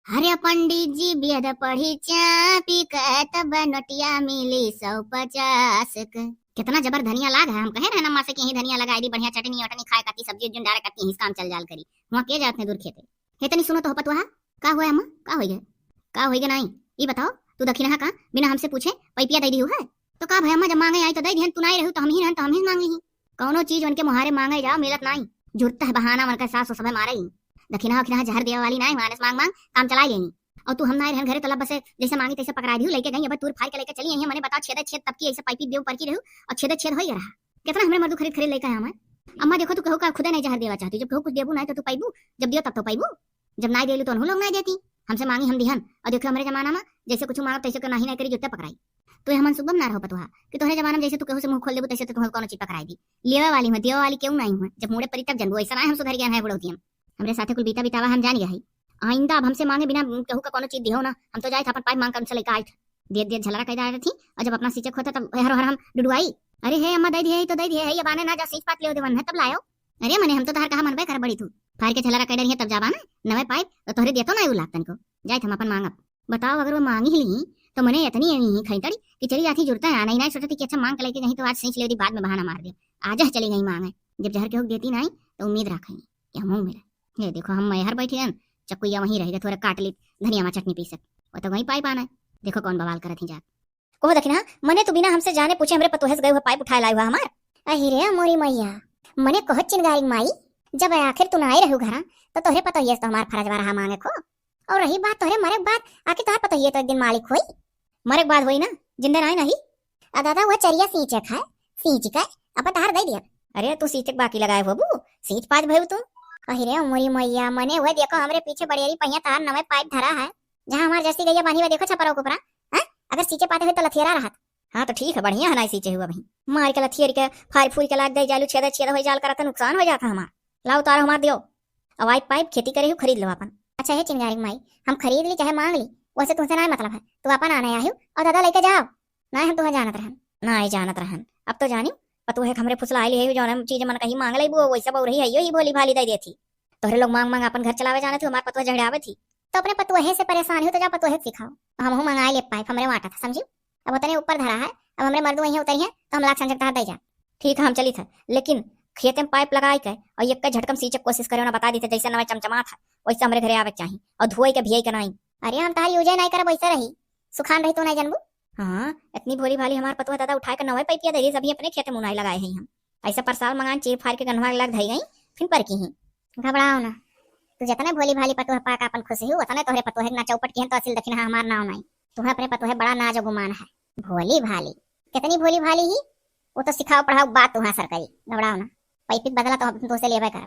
अरे पंडित जी वेद पढ़ी चापी तब नोटिया मिली 150 के। कितना जबर धनिया लाग है। हम कहे रहे ना से कि यही धनिया लगाई दी बढ़िया चटनी वटनी खाए काती सब्जी जुन डारे काती काम चल जाल करी वहां के जात ने दूर खेते हे तनी सुनो तो पतवा का हुआ अम्मा का होई गे नहीं ई बताओ तू दखिना का बिना हमसे पूछे पैपिया दे दी है तो का भाई अम्मा जब मांगे आई तो दे दिहन तू नहीं रहू तो हम ही मांगे ही कौनो चीज उनके मुहारे मांगे जाओ मिलत नहीं जुड़ता है बहाना मन का सास सब मारे ही दखिना खिना जहर देवे वाली नहीं मानस मांग मांग काम चला लेनी और तू हम ना रहन घरे तलब बस जैसे मांगी तैसे पकड़ा दी लेके गई अब तूर फाड़ के लेके चली आई मैंने बता छेद छेद तब की ऐसे पाइपी देव पर की रहू और छेद छेद हो ही रहा कितना हमरे मर्दू खरीद लेके आया मैं अम्मा देखो तू कहो का खुदा नहीं जहर देवा चाहती जब कुछ देबू नहीं तो तू पाइबू जब दियो तब तो पाइबू जब नहीं देलू तो हम लोग नहीं देती हमसे मांगी हम दिहन और देखो हमारे जमाना में जैसे कुछ मांगो तैसे को नहीं करी जुत्ते पकड़ाई तो हम सुबह ना रहो पतवा कि तोहरे जमाना में जैसे तू कहू से मुंह खोल देबू तैसे तो तुम्हें कौन चीज पकड़ाई दी लेवे वाली में देवे वाली क्यों नहीं हुआ जब मुड़े परी तब जनबो ऐसा नहीं हम सुधर गया है बुढ़ौती हम हमरे साथे कुल बीता बितावा हम जान गए आइंदा अब हमसे मांगे बिना कहू का कोनो चीज दिहो ना हम तो जाए था अपन पाइप मांग कर उनसे लेकर आई दे दे झलरा कह जा रही थी और जब अपना सीचक होता तब हर हर हम डुडुआई अरे हे अम्मा दे दिए तो दे दिए ये बाने ना जा सीच पात ले देवन है तब लायो अरे मने हम तो तार कहा मनबे कर बड़ी तू फाड़ के झलरा कह रही है तब जाबा ना नवे पाइप तो तोहरे देतो ना उलात तन को जाए हम अपन मांगब बताओ अगर वो मांगी ही ली तो मने इतनी नहीं खैतड़ी कि चली जाती जुड़ता है नहीं सोचती कि अच्छा मांग के लेके नहीं तो आज सींच ले दी बाद में बहाना मार दे आज चली गई मांगे जब जहर के हुक देती नहीं तो उम्मीद रखेंगे कि हम मिले ये देखो हम मैहर बैठे हैं चकुया वहीं रह गए थोड़ा काट ली धनिया में चटनी पीसत वो तो वहीं पाइप आना है देखो कौन बवाल करत ही जा को दखिना मने तो बिना हमसे जाने पूछे हमरे पतोहस गए हुए पाइप उठाए लाए हुआ हमार अहि रे मोरी मैया मने कहो चिंगारी माई जब आखिर तू ना आई रहू घरा तो तोहरे पतो ये तो हमार फर्ज रहा मांगे को और रही बात तोहरे मरे बात आके तोहर पतो ये तो एक दिन मालिक होई मरे बाद होई ना जिंदे ना नहीं आ दादा वो चरिया सींचे खाए सींच का अब तहार दे दिया अरे तू सींच बाकी लगाए बाबू सींच पाँच भयू तू अरे मोरी मैया मने वो देखो हमरे पीछे बड़ेरी पहिया तार नवे पाइप धरा है जहां हमार जैसी गैया बानी हुआ देखो छपरा ऊपरा हैं अगर सींचे पाते हुए तो लथियरा रहा हाँ तो ठीक है बढ़िया है ना सींचे हुआ भाई मार के लथियर के फाड़ फूल के लाग दे जालू छेद छेद हो जाल करता नुकसान हो जाता हमार लाओ तार हमार दियो अब आई पाइप खेती करे खरीद लो अपन अच्छा है चिंगारी माई हम खरीद ली चाहे मांग ली वैसे तुमसे ना मतलब है तू अपन आने आयु और दादा लेके जाओ ना हम तुम्हें जानत रहन ना ही जानत रहन अब तो जानी पतु है हमरे फुसला आई है जो चीज मन कहीं मांग ली वो वैसा बहु रही है ही भोली भाली दे देती तोहरे लोग मांग मांग अपन घर चलावे जाने थे हमारे पतुआ झड़ावे थी तो अपने पतुहे से परेशान हो तो जा पतुहे सिखाओ हम मंगाए ले पाइप हमरे वाटा था समझी अब उतने ऊपर धरा है अब हमरे मर्द वहीं उतरी है तो हम लाख संजकता दे जा ठीक है हम चली था लेकिन खेत में पाइप लगाई के और एक का झटकम सींचे कोशिश करे ना बता दी थे जैसे नवा चमचमा था वैसे हमरे घरे आवे चाहिए और धोई के भियाई के नहीं अरे हम तारी यूज नहीं करब वैसे रही सुखान रही तो नहीं जानबू हाँ इतनी भोली भाली हमार पतुआ दादा उठाए के नवे पाइपिया दे सभी अपने खेत में मुनाई लगाए हैं हम ऐसा पर साल मंगान चीर फाड़ के गन्वा लग धई गई फिर पर की ही घबराओ ना तू जितना भोली भाली पतुआ पाक अपन खुशी हो उतना तोहरे पतुआ ना चौपट की तो असिल दक्षिणा हमार नाव नहीं तुम्हें अपने पतुआ बड़ा नाज गुमान है भोली भाली कितनी भोली भाली ही वो तो सिखाओ पढ़ाओ बात तुम्हारा सरकारी घबराओ ना पाइप बदला तो हम तुमसे लेवे कर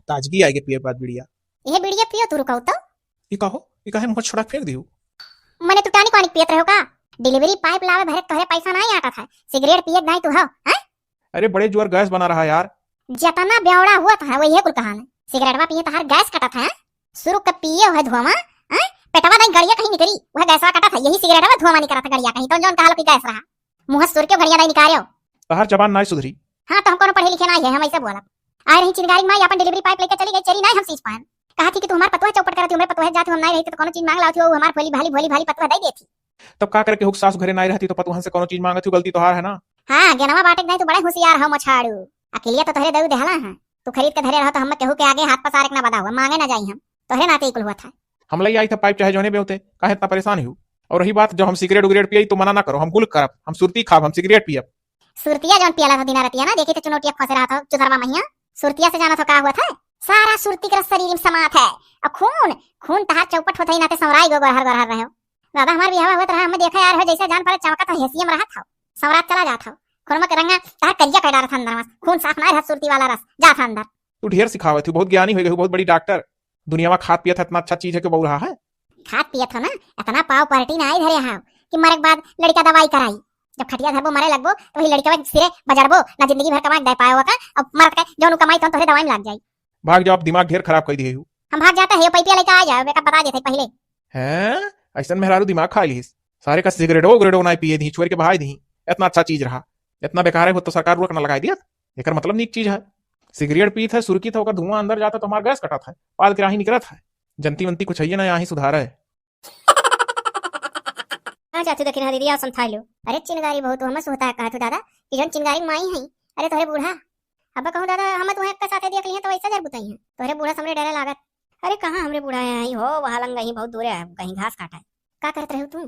ताजगी आएगी पिए बाद बिड़िया ये बिड़िया पियो तू रुकाओ तो ये काहे मुंह छोड़ा फेंक दियो मने तू टानी पानी पियत रहो का डिलीवरी पाइप लावे भरे तोहरे पैसा नहीं आता था सिगरेट पियत नहीं तू हो हैं अरे बड़े जोर गैस बना रहा है यार जतना बेवड़ा हुआ था वही है कुल कहानी सिगरेटवा पिए तहार गैस कटा था शुरू कब पिए है धुआं हैं पेटवा नहीं गड़िया कहीं निकली वह गैसवा कटा था यही सिगरेटवा धुआं नहीं करा था गड़िया कहीं तो जोन कहा कि गैस रहा मुंह सुर के गड़िया नहीं निकालियो तहार जबान नहीं सुधरी हां तो हम कोनो पढ़े लिखे नहीं है हम ऐसे बोला आ रही चिंगारी माई अपन डिलीवरी पाइप लेके चली गई चली नहीं हम सींच पान कहा थी कि तू हमार पतुआ चौपट करती हमरे पतुआ जाती हम नहीं रही तो कोनो चीज मांग लाती हो हमार भोली भाली पतुआ दे देती तब का करके हुक सास घरे नहीं रहती तो पतुहन से कोनो चीज मांगत हो गलती तोहार है ना हां गेनवा बाटे नहीं तो बड़ा होशियार हो मछाड़ू अकेलिया तो तोहरे दऊ देहला है तू खरीद के धरे रहो तो हम कहू के आगे हाथ पसार के ना बदाओ मांगे ना जाई हम तोहरे नाते इकुल हुआ था हम लई आई था पाइप चाहे जोने बे होते काहे इतना परेशान हो और रही बात जब हम सिगरेट उगरेट पियई तो मना ना करो हम गुल करब हम सुरती खाब हम सिगरेट पियब सुरतिया जोन पियाला था दिना रतिया ना देखे तो चुनौतिया फंसे रहा था चुधरवा महिया सुरतिया से जाना तो का हुआ था सारा सुरती का शरीर में समात है और खून खून तहार चौपट होता ही नाते सवराई गो गहर गहर रहे हो दादा हमार बियाह हुआ रहा हम देखा यार हो जैसा जान पर चमका था हेसियम रहा था सवरात चला जाता खुरमा के रंगा तहार करिया कह डाला था अंदर में खून साफ ना रहा सुरती वाला रस जा था अंदर तू ढेर सिखावत थी बहुत ज्ञानी हो गई बहुत बड़ी डॉक्टर दुनिया में खाद पियत इतना अच्छा चीज है कि बहु रहा है खाद पियत हो ना इतना पाव पार्टी ना आई धरे हां कि मरे के बाद लड़का दवाई कराई जब खटिया धरबो मरे लगबो तो वही लड़का सिरे बजरबो ना जिंदगी भर कमा दे पाएगा का अब मर के जोन कमाई तो तोहरे दवाई में लग जाई भाग जाओ दिमाग ढेर खराब कर दिए हो हम भाग जाता है पैपिया लेके आ जाओ बेटा बता देते पहले हैं ऐसा मेहरारू दिमाग खा लीस सारे का सिगरेटो ग्रेडो ना पिए दी छोड़ के बहाई दी इतना अच्छा चीज रहा इतना बेकार है हो तो सरकार रोक ना लगाई दिया एकर मतलब नीक चीज है सिगरेट पीत है, सुर्खी था, ओकर धुआं अंदर जाता तो हमार गैस कटा था, पाद के राही निकलत है। जनती वंती कुछ है ना, यहाँ ही सुधार है। कहाँ जाते दखिन दीदी आ संथा लो। अरे चिंगारी बहुत हमस होता है कहत दादा कि जन चिंगारी माई है। अरे तोरे बूढ़ा अब कहूँ दादा हम तुम्हें एक साथे देख लिए तो ऐसा जर बुताई है तोरे बूढ़ा समरे डरे लागत। अरे कहाँ हमरे बूढ़ा है हो वहां लंग गई बहुत दूर है कहीं घास काटा है। का करत रहे तू?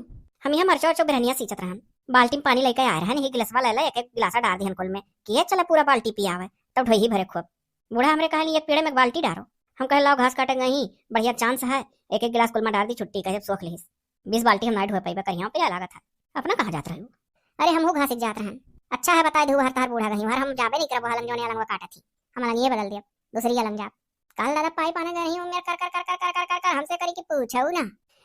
हम यहाँ मरचो चो बिरहनिया सींचत रहन, बाल्टी में पानी लेके आ रहन, एक गिलासवा ले ले, एक गिलासा डाल दिहन कुल में किए चला पूरा बाल्टी पियावे तब ढोई भरे खूब। बूढ़ा हमरे कहली एक पेड़े में बाल्टी डालो, हम कहे लाओ घास काटे गई बढ़िया चांस है, एक एक गिलास कुल में डाल दी छुट्टी कहे सोख ली 20 बाल्टी हम नहीं ढो पाई कहीं पे लागत है। अपना कहाँ जात रहू? अरे हम घास जात रहन। अच्छा है बताए धू हर तार बूढ़ा गई हर हम जाबे नहीं करब हलंग जोने अलंग काटा थी हम अलंग ये बदल दिया दूसरी अलंग जा काल दादा पाई पाने गई हूं मेरे कर कर कर कर कर कर कर कर हमसे करी कि पूछऊ ना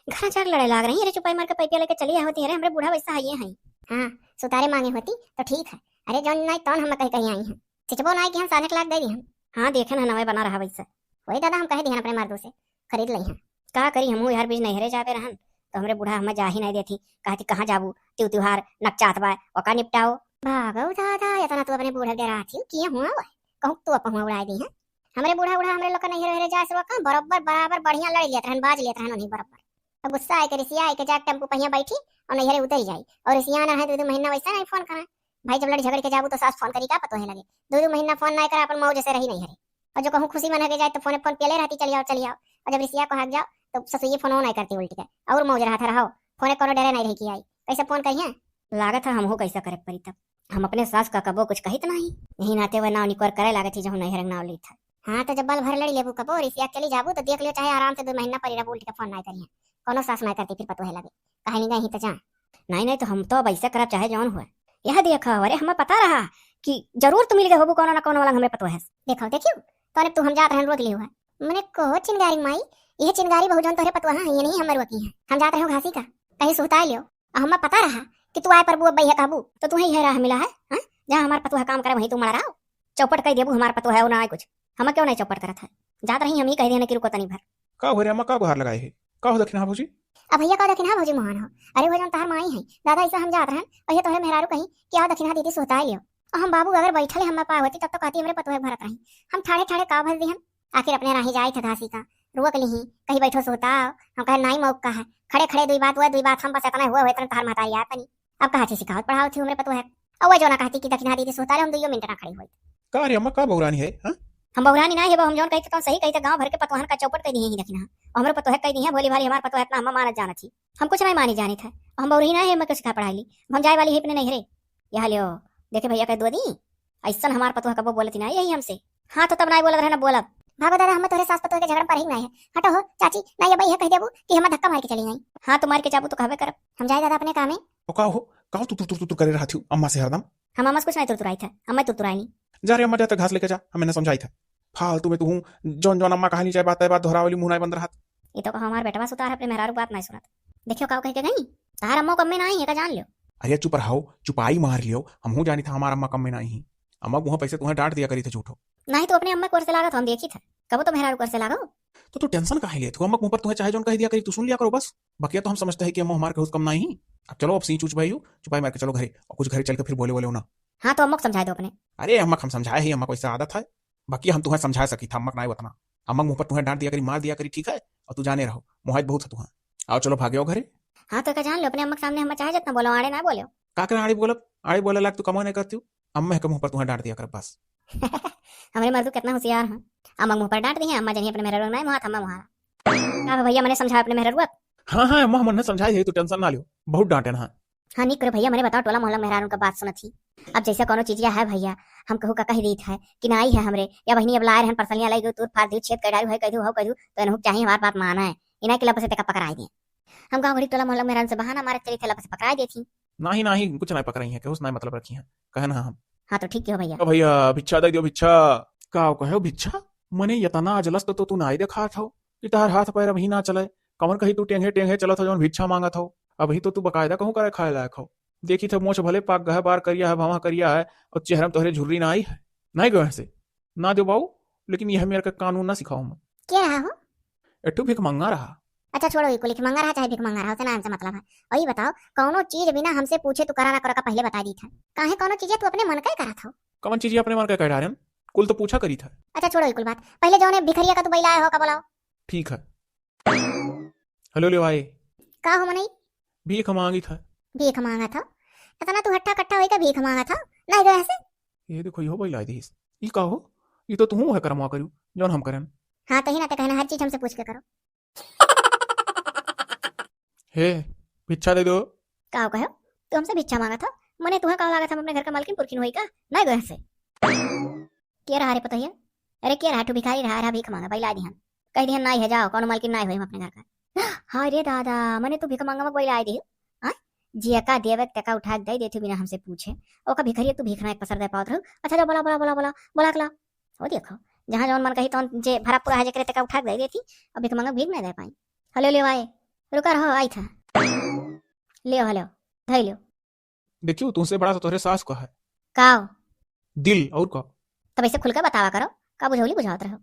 घर जाग लड़े लाग रही। अरे चुपाई मार के पैपिया लेके चली होती है हमरे बूढ़ा वैसा है हैं। हां सुतारे मांगे होती तो ठीक है। अरे जौन नहीं तौन हम कहीं कहीं आई हैं सिचबो नहीं कि हम 7 लाख दे दी हम। हां देखे ना नवे बना रहा वैसा वही दादा हम कह दी अपने मर्दों से खरीद लई हैं का करी हम यार बीज नहीं हरे जाते रहन तो हमरे बूढ़ा हम जा ही नहीं देती कहती कहां जाबू त्योहार नकचात बा ओका निपटाओ भागो दादा इतना तू अपने बूढ़ा डरा थी किए हुआ कहूं तू अपन उड़ा दी है हमरे बूढ़ा हमरे लोग नहीं रह जाए से का बराबर बराबर बढ़िया लड़ लेत रहन बाज लेत रहन नहीं बराबर। अब गुस्सा आए के रिसिया आए के जा टेंपू पहिया बैठी और नैहरे उतर जाई और रिसिया ना है 2 महीना वैसा नहीं फोन करा भाई जब लड़ झगड़ के जाबू तो सास फोन करी का पतो है लगे 2 महीना फोन नहीं करा अपन मौज से रही नहीं हरे और जो कहूं खुशी मन के जाए तो फोन पेले रहती चली आओ और जब रिसिया को हाक जाओ तो ससुई फोन नहीं करती उल्टी के और मौज रहा था रहो फोन कोनो डरे नहीं रही की आई कैसे फोन कहिए लागत है हमहू कैसा करे परी तब हम अपने सास का कबो कुछ कहित नहीं यही नाते हुए नाव निकोर करे लागत थी जब नहीं हरंग नाव ली था। हाँ तो जब बल भर लड़ी लेबू कबो रिसिया चली जाबू तो देख लियो चाहे आराम से 2 महीना परी रह उल्टी के फोन नहीं करिए कोनो सास नहीं करती फिर पतो है लगे कहीं नहीं गई तो जा नहीं तो हम तो वैसे करब चाहे जौन हुआ यह देखा अरे हमें पता रहा कि जरूर तुम मिल गए होबू कोनो ना कोनो वाला हमें पतो है देखो देखियो तोने तू हम जात रहन रोक लियो है मने को चिंगारी माई ये चिंगारी बहु जौन तोरे पतो है ये नहीं हमर रोकी है हम जात रहो घासी का कहीं सुता लियो हमें पता रहा कि तू आए पर बुआ बैया काबू तो तू ही राह मिला है हां जहां हमार पतो है काम करे वहीं तू मरा रहा चौपट कह देबू हमार पतो है ना कुछ हम क्यों नहीं चौपट करत है जात रही हम ही कह देने कि रुको तनी भर का हो रे अम्मा का गुहार लगाए है का हो दखिना भौजी अब भैया का दखिना भौजी मोहन हो अरे हो जन तार माई है दादा ऐसा हम जात रहन और ये तोहरे मेहरारू कहीं कि आ दखिना दीदी सोता लियो और हम बाबू अगर बैठले हम पा होती तब तो कहती हमरे पतो है भरत रही हम ठाड़े ठाड़े का भर दिहन आखिर अपने राही जाए थे घासी का रुक ली कहीं बैठो सोता हम कहे नहीं मौका है खड़े खड़े दुई बात हम बस इतना हुआ इतना तार माता यार तनी अब कहा थी सिखावत पढ़ाओ थी हमरे पतो है और जो ना कहती कि दखिना दीदी सोता हम 2 मिनट ना खड़ी हुई का रे अम्मा का बौरानी है हां हम बौरानी ना है हम जोन कहते तो सही कहते गांव भर के पतोहन का चौपट कह दिए ही दखिना हमरे पतो है कह दी है भोली भाली हमार पतो है इतना हम मानत जाना थी हम कुछ नहीं मानी जानी था हम बौरी ना है मैं कुछ सिखा पढ़ाई ली हम जाए वाली है अपने नहीं रे यह लियो देखे भैया कह दो दी ऐसा हमार पतो है कबो बोलती ना यही हमसे हां तो तब नहीं बोलत रहना बोलब भागो दादा हम तोरे सास पतो के झगड़ा पर ही नहीं है हटो हो चाची ना ये भैया कह देबू कि हम धक्का मार के चली गई हां तो मार के जाबू तो कहबे करब हम जाए दादा अपने काम में ओ का हो का तू करे रहा थी अम्मा से हरदम हम अम्मा से कुछ नहीं तुरतुराई था हम तुरतुराई नहीं जा रे अम्मा जाते घास लेके जा हमने समझाई था फालतू में तू जौन जौन अम्मा कहानी चाहे बात दोहरावली मुंह नहीं बंद रहा ये तो हमार बेटवा सुतार अपने मेहरारू बात नहीं सुनत देखियो का कह के गई तार अम्मा कम में नहीं है का जान लियो अरे चुप रहो चुपाई मार लियो हमहू जानी था हमारा अम्मा कम में नहीं अम्मा मुंह पैसे तुम्हें डांट दिया करी थे झूठो नहीं तो अपने अम्मा कोर से लागत हम देखी था कब तो मेहरारू कोर से लागो तो तू टेंशन काहे ले तू अम्मा मुंह पर तुम्हें चाहे जोन कह दिया करी तू सुन लिया करो बस बकिया तो हम समझते हैं कि अम्मा हमारे कम नहीं। अब चलो अब सी चूच भाई चुपाई मार के चलो घरे और कुछ घरे चल के फिर बोले ना। हाँ तो अम्मा को समझा दो अपने। अरे अम्मा हम समझाए ही अम्मा को इससे आदत है बाकी हम तुम्हें समझा सकी था अम्मा ना उतना अम्मा मुंह पर तुम्हें डांट दिया करी मार दिया करी ठीक है और तू जाने रहो मोहित बहुत है तुम्हें आओ चलो भागे घरे। हाँ तो क्या जान लो अपने अम्मा के सामने हम चाहे जितना बोलो आड़े ना बोलो का कर आड़े बोले लाग तू कमो नहीं करती हूँ अम्मा के मुंह पर तुम्हें डांट दिया कर बस। हमारे मर्दू कितना होशियार है अम्मा मुंह पर डांट दी है अम्मा जनी अपने मेहरा नहीं मुहात अम्मा मुहारा का भैया मैंने समझा अपने मेहरा हाँ अम्मा हमने समझाई है तू टेंशन ना लियो बहुत डांटे ना। हाँ नहीं करे भैया मैंने बताओ टोला मोहल्ला मेहरारू का बात सुना थी अब जैसे कोनो चीज है भैया हम कहू का कह दी था कि ना आई है हमरे या बहनी अब लाए रहन परसलियां लाई गई तूर फाड़ दी छेद कडारू है कह दू हो कह दू तो इनको चाहिए हमारी बात माना है इना के लब से तक पकड़ाई दे हम गांव घड़ी टोला मोहल्ला मेहरारू से बहाना मारे चली थे लब से पकड़ाई देती नहीं कुछ नहीं पकड़ाई है उस नहीं मतलब रखी है कहना हम। हाँ तो ठीक है भैया भैया भिक्षा दे दियो भिक्षा का कहो भिक्षा मने यतना अजलस तो तू ना देखा था कि तार हाथ पैर अभी ना चले कमर कहीं तू टेंगे टेंगे चलो था जो भिक्षा मांगा था अभी तो तू बकायदा कहूँ करे खाए लायक हो देखी थे मोछ भले पाक गह बार करिया है भवा करिया है और चेहरा में तोहरे झुर्री ना आई है नहीं गए से ना दो बाऊ लेकिन यह मेरे का कानून ना सिखाओ मैं क्या रहा हो एटू भिख मंगा रहा। अच्छा छोड़ो को लिख मंगा रहा चाहे भिख मंगा रहा उसे नाम से मतलब है वही बताओ कौनो चीज बिना हमसे पूछे तू करा ना करा का पहले बता दी था काहे कौनो चीज तू अपने मन का ही करा था कौन चीज अपने मन का कह रहा कुल तो पूछा करी था। अच्छा छोड़ो ये कुल बात, पहले जो ने भिखरिया का तू बैला आया हो का बोलाओ। ठीक है। हेलो ले आए। का हो मनई? भीख मांगी था। भीख मांगा था? इतना तू हट्टा कट्टा होई का भीख मांगा था? नहीं गए ऐसे? ये देखो यो बैला दीस। ई का हो? ये तो तू है करमवा करू जौन हम करन। हाँ कहीं ना ते कहना हर चीज हमसे पूछ के करो। हे भिक्षा दे दो। का हो कहो? तू हमसे भिक्षा मांगा था? मने तुम्हें कहा लगा था हम अपने घर का मालकिन पुरखिन होई का? नहीं गए ऐसे? के रहा रे पता है? अरे के रहा तू भिखारी रहा भीख मांगा बैला दी हम। कह दिहन नहीं है जाओ कौन मालकिन नहीं होई हम अपने घर का। हाय रे दादा मने तू भीख मांगा में बैला आई दी। हां जिया का देवे तका उठा के दे देथु बिना हमसे पूछे। ओ का भिखारी तू भीख ना एक पसर दे पावत रहो। अच्छा जा बोला बोला बोला बोला बोला कला। ओ देखो जहां जौन मन कही तौन जे भरा पूरा है जे करे तका उठा के दे देती अब भीख मांगा भीख नहीं दे पाई। हेलो ले आए रुका रहो आई था। ले हेलो धई लो। देखियो तुमसे बड़ा तो तोहरे सास का है। काओ दिल और का। तब ऐसे खुल के बतावा करो का बुझौली बुझावत रहो।